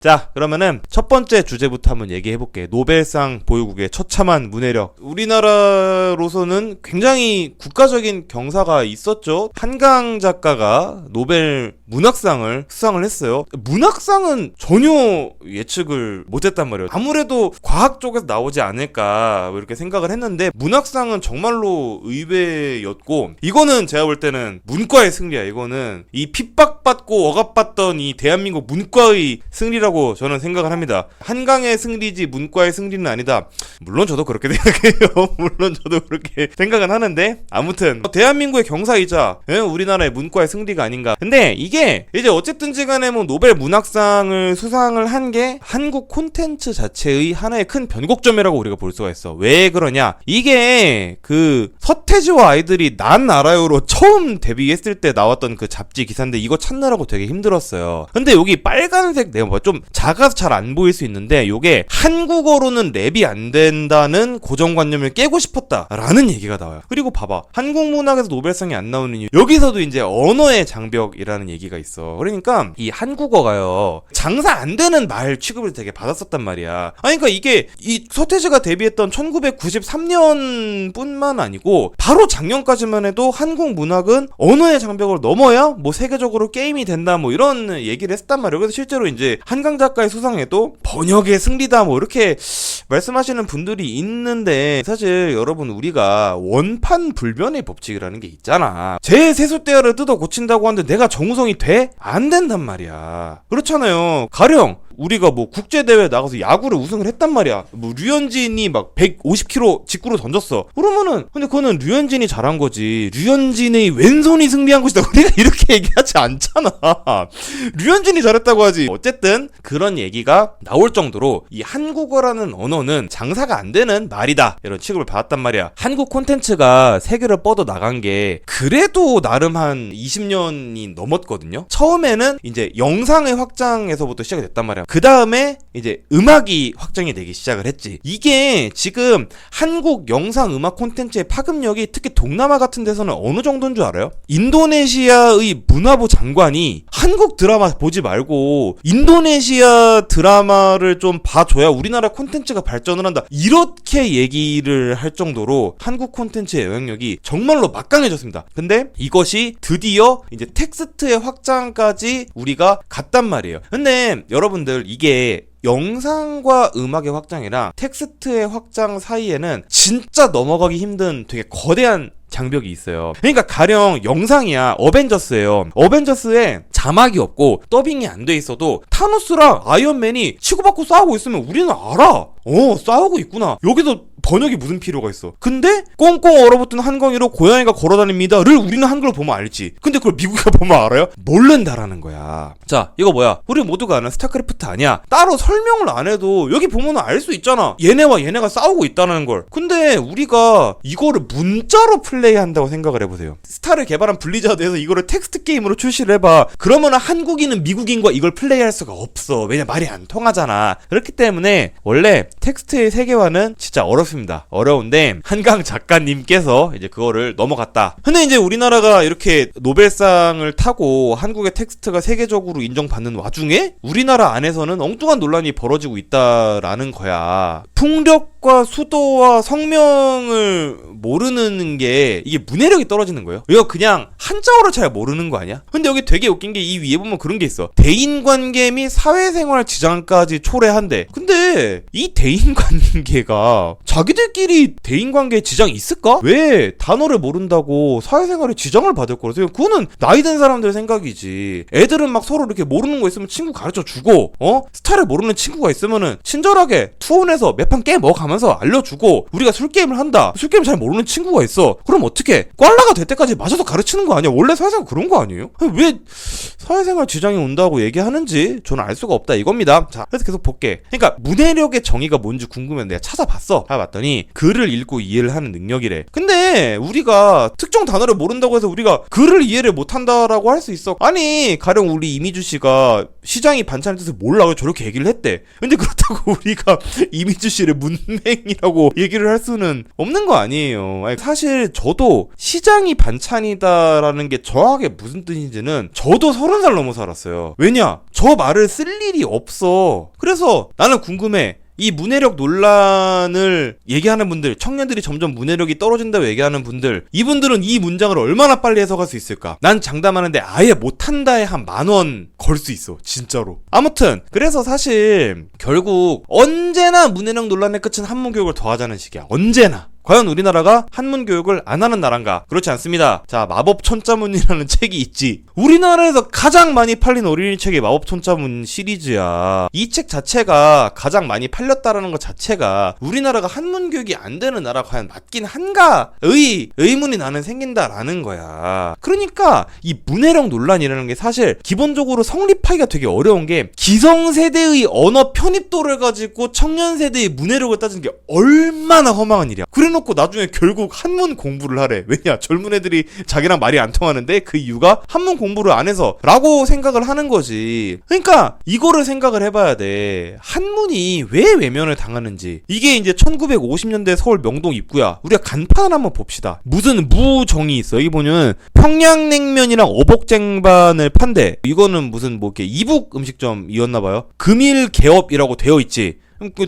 자, 그러면은 첫 번째 주제부터 한번 얘기해볼게. 노벨상 보유국의 처참한 문해력. 우리나라로서는 굉장히 국가적인 경사가 있었죠. 한강 작가가 노벨 문학상을 수상을 했어요. 문학상은 전혀 예측을 못했단 말이에요. 아무래도 과학 쪽에서 나오지 않을까 이렇게 생각을 했는데 문학상은 정말로 의외였고, 이거는 제가 볼 때는 문과의 승리야. 이거는 이 핍박받고 억압받던 이 대한민국 문과의 승리라고 저는 생각을 합니다. 한강의 승리지 문과의 승리는 아니다. 물론 저도 그렇게 생각해요. 물론 저도 그렇게 생각은 하는데, 아무튼 대한민국의 경사이자 우리나라의 문과의 승리가 아닌가. 근데 이게 이제 어쨌든지 간에 뭐 노벨 문학상을 수상을 한 게 한국 콘텐츠 자체의 하나의 큰 변곡점이라고 우리가 볼 수가 있어. 왜 그러냐? 이게 그 서태지와 아이들이 난 알아요로 처음 데뷔했을 때 나왔던 그 잡지 기사인데, 이거 찾느라고 되게 힘들었어요. 근데 여기 빨간색 내가 좀 작아서 잘 안 보일 수 있는데, 요게 한국어로는 랩이 안 된다는 고정관념을 깨고 싶었다라는 얘기가 나와요. 그리고 봐봐, 한국 문학에서 노벨상이 안 나오는 이유, 여기서도 이제 언어의 장벽이라는 얘기가 있어. 그러니까 이 한국어가요, 장사 안 되는 말 취급을 되게 받았었단 말이야. 아니 그러니까 이게 이 서태지가 데뷔했던 1993년 뿐만 아니고 바로 작년까지만 해도 한국 문학은 언어의 장벽을 넘어야 뭐 세계적으로 게임이 된다 뭐 이런 얘기를 했단 말이에요. 그래서 실제로 이제 한강 작가의 수상에도 번역의 승리다 뭐 이렇게 말씀하시는 분들이 있는데, 사실 여러분 우리가 원판 불변의 법칙이라는 게 있잖아. 제 세숫대야를 뜯어 고친다고 하는데 내가 정우성이 돼? 안 된단 말이야. 그렇잖아요. 가령 우리가 뭐 국제대회 나가서 야구를 우승을 했단 말이야. 뭐 류현진이 막 150km 직구로 던졌어. 그러면은 근데 그거는 류현진이 잘한 거지, 류현진의 왼손이 승리한 것이다, 우리가 이렇게 얘기하지 않잖아. 류현진이 잘했다고 하지. 어쨌든 그런 얘기가 나올 정도로 이 한국어라는 언어는 장사가 안 되는 말이다, 이런 취급을 받았단 말이야. 한국 콘텐츠가 세계를 뻗어 나간 게 그래도 나름 한 20년이 넘었거든요. 처음에는 이제 영상의 확장에서부터 시작이 됐단 말이야. 그 다음에 이제 음악이 확장이 되기 시작을 했지. 이게 지금 한국 영상 음악 콘텐츠의 파급력이 특히 동남아 같은 데서는 어느 정도인 줄 알아요? 인도네시아의 문화부 장관이 한국 드라마 보지 말고 인도네시아 드라마를 좀 봐줘야 우리나라 콘텐츠가 발전을 한다, 이렇게 얘기를 할 정도로 한국 콘텐츠의 영향력이 정말로 막강해졌습니다. 근데 이것이 드디어 이제 텍스트의 확장까지 우리가 갔단 말이에요. 근데 여러분들 이게 영상과 음악의 확장이랑 텍스트의 확장 사이에는 진짜 넘어가기 힘든 되게 거대한 장벽이 있어요. 그러니까 가령 영상이야, 어벤져스예요. 어벤져스에 자막이 없고 더빙이 안 돼 있어도 타노스랑 아이언맨이 치고받고 싸우고 있으면 우리는 알아. 싸우고 있구나. 여기서 번역이 무슨 필요가 있어. 근데 꽁꽁 얼어붙은 한강위로 고양이가 걸어다닙니다를 우리는 한글로 보면 알지. 근데 그걸 미국에 보면 알아요? 모른다라는 거야. 자, 이거 뭐야? 우리 모두가 아는 스타크래프트 아니야? 따로 설명을 안 해도 여기 보면 알 수 있잖아. 얘네와 얘네가 싸우고 있다는 걸. 근데 우리가 이거를 문자로 플레이한다고 생각을 해보세요. 스타를 개발한 블리자드에서 이거를 텍스트 게임으로 출시를 해봐. 그러면 한국인은 미국인과 이걸 플레이할 수가 없어. 왜냐, 말이 안 통하잖아. 그렇기 때문에 원래 텍스트의 세계화는 진짜 어려운데 한강 작가님께서 이제 그거를 넘어갔다. 근데 이제 우리나라가 이렇게 노벨상을 타고 한국의 텍스트가 세계적으로 인정받는 와중에 우리나라 안에서는 엉뚱한 논란이 벌어지고 있다라는 거야. 풍력과 수도와 성명을 모르는 게 이게 문해력이 떨어지는 거예요. 이거 그냥 한자어를 잘 모르는 거 아니야? 근데 여기 되게 웃긴 게 이 위에 보면 그런 게 있어. 대인관계 및 사회생활 지장까지 초래한대. 근데 이 대인관계가 자기들끼리 대인관계에 지장이 있을까? 왜 단어를 모른다고 사회생활에 지장을 받을 거라서? 그거는 나이 든 사람들의 생각이지. 애들은 막 서로 이렇게 모르는 거 있으면 친구 가르쳐 주고, 스타를 모르는 친구가 있으면은 친절하게 투혼해서 몇 판 게임 먹어가면서 알려주고, 우리가 술게임을 한다. 술게임 잘 모르는 친구가 있어. 그럼 어떻게? 꽐라가 될 때까지 맞아서 가르치는 거 아니야? 원래 사회생활 그런 거 아니에요? 왜 사회생활 지장이 온다고 얘기하는지 저는 알 수가 없다, 이겁니다. 자, 그래서 계속 볼게. 그러니까 문해력의 정의가 뭔지 궁금해. 내가 찾아봤어. 봤더니 글을 읽고 이해를 하는 능력이래. 근데 우리가 특정 단어를 모른다고 해서 우리가 글을 이해를 못한다라고 할 수 있어? 아니, 가령 우리 이미주 씨가 시장이 반찬의 뜻을 몰라 저렇게 얘기를 했대. 근데 그렇다고 우리가 이미주 씨를 문맥 범행이라고 얘기를 할 수는 없는 거 아니에요. 아니, 사실 저도 시장이 반찬이다라는 게 정확하게 무슨 뜻인지는 저도 30살 넘어 살았어요. 왜냐? 저 말을 쓸 일이 없어. 그래서 나는 궁금해. 이 문해력 논란을 얘기하는 분들, 청년들이 점점 문해력이 떨어진다고 얘기하는 분들, 이분들은 이 문장을 얼마나 빨리 해석할 수 있을까? 난 장담하는데 아예 못한다에 한 10,000원 걸 수 있어. 진짜로. 아무튼 그래서 사실 결국 언제나 문해력 논란의 끝은 한문교육을 더 하자는 식이야. 언제나. 과연 우리나라가 한문 교육을 안 하는 나라인가? 그렇지 않습니다. 자, 마법천자문이라는 책이 있지. 우리나라에서 가장 많이 팔린 어린이 책이 마법천자문 시리즈야. 이 책 자체가 가장 많이 팔렸다라는 것 자체가 우리나라가 한문 교육이 안 되는 나라 과연 맞긴 한가의 의문이 나는 생긴다라는 거야. 그러니까 이 문해력 논란이라는 게 사실 기본적으로 성립하기가 되게 어려운 게 기성세대의 언어 편입도를 가지고 청년세대의 문해력을 따지는 게 얼마나 허망한 일이야. 그래놓고 나중에 결국 한문 공부를 하래. 왜냐? 젊은 애들이 자기랑 말이 안 통하는데 그 이유가 한문 공부를 안 해서 라고 생각을 하는 거지. 그러니까 이거를 생각을 해봐야 돼. 한문이 왜 외면을 당하는지. 이게 이제 1950년대 서울 명동 입구야. 우리가 간판 한번 봅시다. 무슨 무정이 있어. 여기 보면 평양냉면이랑 어복쟁반을 판대. 이거는 무슨 뭐 이렇게 이북 음식점이었나봐요. 금일개업이라고 되어 있지.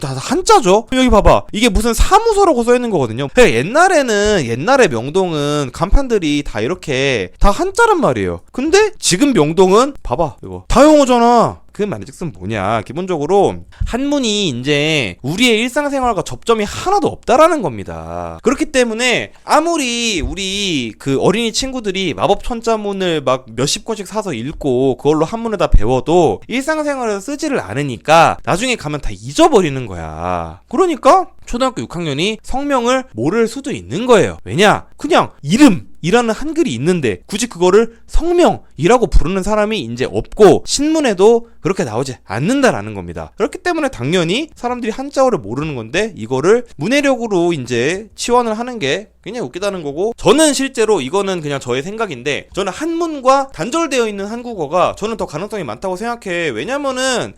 다 한자죠? 여기 봐봐. 이게 무슨 사무소라고 써있는 거거든요. 옛날에 명동은 간판들이 다 이렇게 다 한자란 말이에요. 근데 지금 명동은 봐봐. 이거 다 영어잖아. 그 말인즉슨 뭐냐, 기본적으로 한문이 이제 우리의 일상생활과 접점이 하나도 없다라는 겁니다. 그렇기 때문에 아무리 우리 그 어린이 친구들이 마법천자문을 막 몇십 권씩 사서 읽고 그걸로 한문을 다 배워도 일상생활에서 쓰지를 않으니까 나중에 가면 다 잊어버리는 거야. 그러니까 초등학교 6학년이 성명을 모를 수도 있는 거예요. 왜냐? 그냥 이름이라는 한글이 있는데 굳이 그거를 성명이라고 부르는 사람이 이제 없고 신문에도 그렇게 나오지 않는다라는 겁니다. 그렇기 때문에 당연히 사람들이 한자어를 모르는 건데 이거를 문해력으로 이제 치환을 하는 게 굉장히 웃기다는 거고, 저는 실제로 이거는 그냥 저의 생각인데 저는 한문과 단절되어 있는 한국어가 저는 더 가능성이 많다고 생각해. 왜냐면은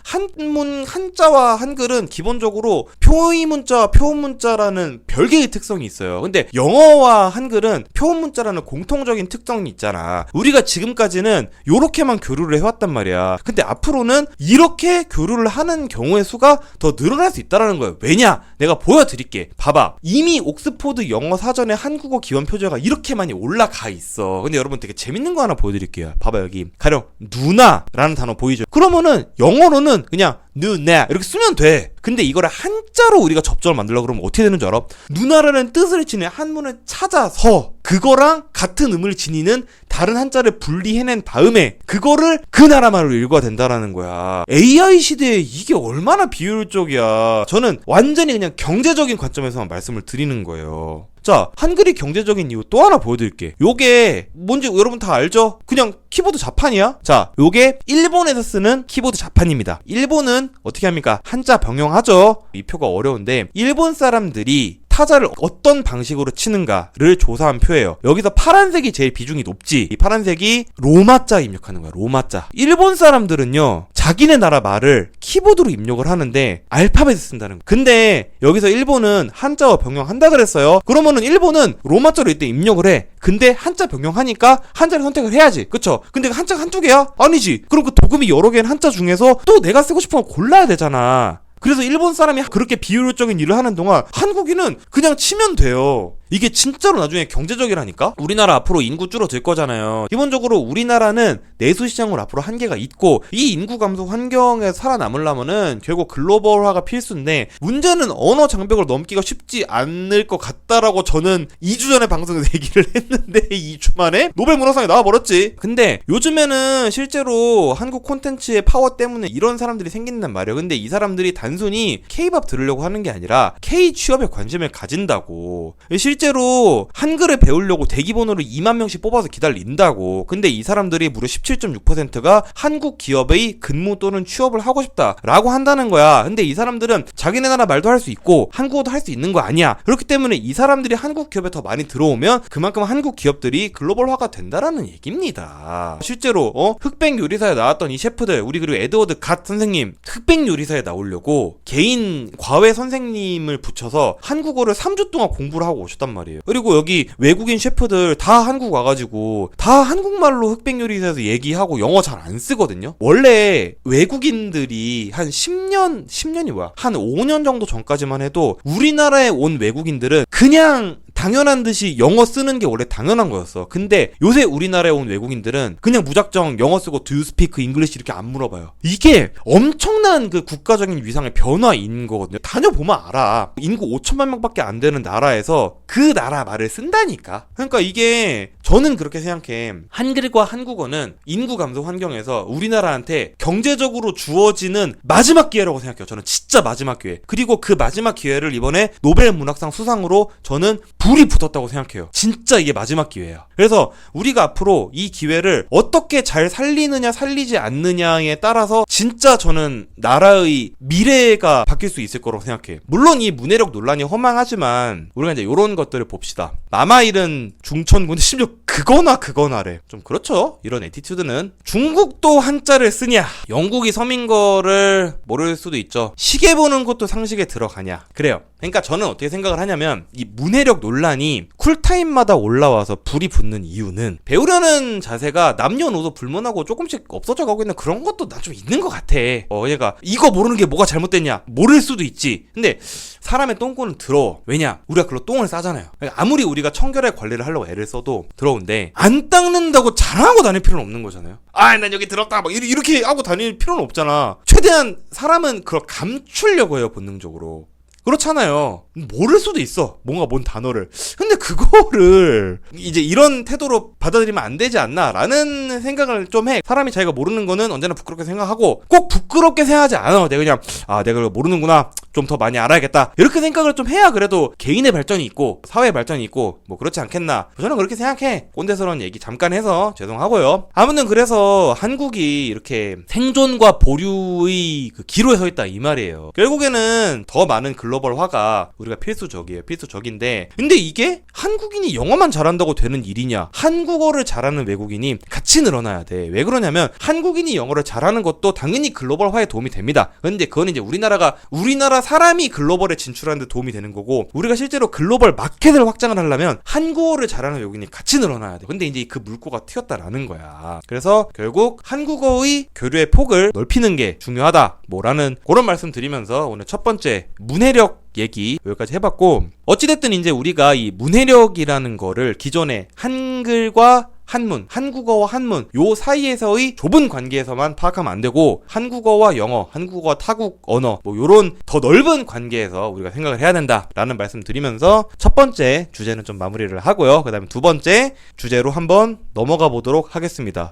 한자와 한글은 기본적으로 표의문자와 표문자라는 별개의 특성이 있어요. 근데 영어와 한글은 표문자라는 공통적인 특성이 있잖아. 우리가 지금까지는 요렇게만 교류를 해왔단 말이야. 근데 앞으로는 이렇게 교류를 하는 경우의 수가 더 늘어날 수 있다는 거예요. 왜냐? 내가 보여드릴게. 봐봐. 이미 옥스포드 영어 사전에 한국어 기원 표제가 이렇게 많이 올라가 있어. 근데 여러분 되게 재밌는 거 하나 보여드릴게요. 봐봐. 여기 가령 누나라는 단어 보이죠? 그러면은 영어로는 그냥 누나 이렇게 쓰면 돼. 근데 이거를 한자로 우리가 접점을 만들려고 그러면 어떻게 되는 줄 알아? 누나라는 뜻을 지닌 한문을 찾아서 그거랑 같은 음을 지니는 다른 한자를 분리해낸 다음에 그거를 그 나라 말로 읽어야 된다라는 거야. AI 시대에 이게 얼마나 비효율적이야. 저는 완전히 그냥 경제적인 관점에서만 말씀을 드리는 거예요. 자, 한글이 경제적인 이유 또 하나 보여드릴게. 요게 뭔지 여러분 다 알죠? 그냥 키보드 자판이야. 자, 요게 일본에서 쓰는 키보드 자판입니다. 일본은 어떻게 합니까? 한자 병용하죠. 이 표가 어려운데 일본 사람들이 타자를 어떤 방식으로 치는가를 조사한 표예요. 여기서 파란색이 제일 비중이 높지. 이 파란색이 로마자 입력하는 거야. 로마자. 일본 사람들은요, 자기네 나라 말을 키보드로 입력을 하는데 알파벳을 쓴다는 거야. 근데 여기서 일본은 한자어 병용한다 그랬어요. 그러면은 일본은 로마자로 이때 입력을 해. 근데 한자 병용하니까 한자를 선택을 해야지. 그쵸? 근데 한자가 한두 개야? 아니지. 그럼 그 도금이 여러 개인 한자 중에서 또 내가 쓰고 싶은 거 골라야 되잖아. 그래서 일본 사람이 그렇게 비효율적인 일을 하는 동안 한국인은 그냥 치면 돼요. 이게 진짜로 나중에 경제적이라니까? 우리나라 앞으로 인구 줄어들 거잖아요. 기본적으로 우리나라는 내수시장으로 앞으로 한계가 있고 이 인구 감소 환경에 살아남으려면은 결국 글로벌화가 필수인데 문제는 언어 장벽을 넘기가 쉽지 않을 것 같다라고 저는 2주 전에 방송에서 얘기를 했는데 2주 만에 노벨 문학상에 나와버렸지. 근데 요즘에는 실제로 한국 콘텐츠의 파워 때문에 이런 사람들이 생긴단 말이에요. 근데 이 사람들이 단순히 K-팝 들으려고 하는 게 아니라 K 취업에 관심을 가진다고. 실제로 실제로 한글을 배우려고 대기번호를 2만 명씩 뽑아서 기다린다고. 근데 이 사람들이 무려 17.6%가 한국 기업의 근무 또는 취업을 하고 싶다라고 한다는 거야. 근데 이 사람들은 자기네 나라 말도 할 수 있고 한국어도 할 수 있는 거 아니야. 그렇기 때문에 이 사람들이 한국 기업에 더 많이 들어오면 그만큼 한국 기업들이 글로벌화가 된다라는 얘기입니다. 실제로 흑백 요리사에 나왔던 이 셰프들, 우리 그리고 에드워드 갓 선생님, 흑백 요리사에 나오려고 개인 과외 선생님을 붙여서 한국어를 3주 동안 공부를 하고 오셨단 말이에요. 그리고 여기 외국인 셰프들 다 한국 와가지고 다 한국말로 흑백 요리사에서 얘기하고 영어 잘 안 쓰거든요. 원래 외국인들이 한 10년이 뭐야? 한 5년 정도 전까지만 해도 우리나라에 온 외국인들은 그냥 당연한 듯이 영어 쓰는 게 원래 당연한 거였어. 근데 요새 우리나라에 온 외국인들은 그냥 무작정 영어 쓰고 Do you speak English 이렇게 안 물어봐요. 이게 엄청난 그 국가적인 위상의 변화인 거거든요. 다녀보면 알아. 인구 5천만 명밖에 안 되는 나라에서 그 나라 말을 쓴다니까. 그러니까 이게 저는 그렇게 생각해. 한글과 한국어는 인구 감소 환경에서 우리나라한테 경제적으로 주어지는 마지막 기회라고 생각해요. 저는 진짜 마지막 기회. 그리고 그 마지막 기회를 이번에 노벨 문학상 수상으로 저는 불이 붙었다고 생각해요. 진짜 이게 마지막 기회야. 그래서 우리가 앞으로 이 기회를 어떻게 잘 살리느냐 살리지 않느냐에 따라서 진짜 저는 나라의 미래가 바뀔 수 있을 거라고 생각해. 물론 이 문해력 논란이 허망하지만 우리가 이제 이런 것들을 봅시다. 마마일은 중천군데 심지어 그거나래. 좀 그렇죠. 이런 애티튜드는. 중국도 한자를 쓰냐, 영국이 섬인 거를 모를 수도 있죠. 시계 보는 것도 상식에 들어가냐. 그래요. 그러니까 저는 어떻게 생각을 하냐면 이 문해력 논란이 쿨타임마다 올라와서 불이 붙는 이유는 배우려는 자세가 남녀노소 불문하고 조금씩 없어져 가고 있는 그런 것도 나 좀 있는 것 같아. 얘가 이거 모르는 게 뭐가 잘못됐냐, 모를 수도 있지. 근데 사람의 똥꼬는 더러워. 왜냐, 우리가 그걸로 똥을 싸잖아요. 아무리 우리가 청결의 관리를 하려고 애를 써도 더러운데 안 닦는다고 자랑하고 다닐 필요는 없는 거잖아요. 난 여기 더럽다 막 이렇게 하고 다닐 필요는 없잖아. 최대한 사람은 그걸 감추려고 해요, 본능적으로. 그렇잖아요. 모를 수도 있어. 뭔 단어를. 근데 그거를 이제 이런 태도로 받아들이면 안 되지 않나 라는 생각을 좀 해. 사람이 자기가 모르는 거는 언제나 부끄럽게 생각하고 꼭 부끄럽게 생각하지 않아. 내가 그냥 내가 이걸 모르는구나, 좀 더 많이 알아야겠다, 이렇게 생각을 좀 해야 그래도 개인의 발전이 있고 사회의 발전이 있고 뭐 그렇지 않겠나. 저는 그렇게 생각해. 꼰대스러운 얘기 잠깐 해서 죄송하고요. 아무튼 그래서 한국이 이렇게 생존과 보류의 그 기로에 서 있다 이 말이에요. 결국에는 더 많은 글로벌화가 우리가 필수적이에요. 필수적인데 근데 이게 한국인이 영어만 잘한다고 되는 일이냐. 한국어를 잘하는 외국인이 같이 늘어나야 돼. 왜 그러냐면 한국인이 영어를 잘하는 것도 당연히 글로벌화에 도움이 됩니다. 근데 그건 이제 우리나라 사람이 글로벌에 진출하는 데 도움이 되는 거고, 우리가 실제로 글로벌 마켓을 확장을 하려면 한국어를 잘하는 외국인이 같이 늘어나야 돼. 근데 이제 그 물꼬가 튀었다라는 거야. 그래서 결국 한국어의 교류의 폭을 넓히는 게 중요하다 뭐라는 그런 말씀 드리면서 오늘 첫 번째 문해력 얘기 여기까지 해봤고, 어찌됐든 이제 우리가 이 문해력이라는 거를 기존에 한글과 한문, 한국어와 한문 요 사이에서의 좁은 관계에서만 파악하면 안 되고 한국어와 영어, 한국어와 타국 언어 뭐 요런 더 넓은 관계에서 우리가 생각을 해야 된다라는 말씀 드리면서 첫 번째 주제는 좀 마무리를 하고요. 그 다음에 두 번째 주제로 한번 넘어가 보도록 하겠습니다.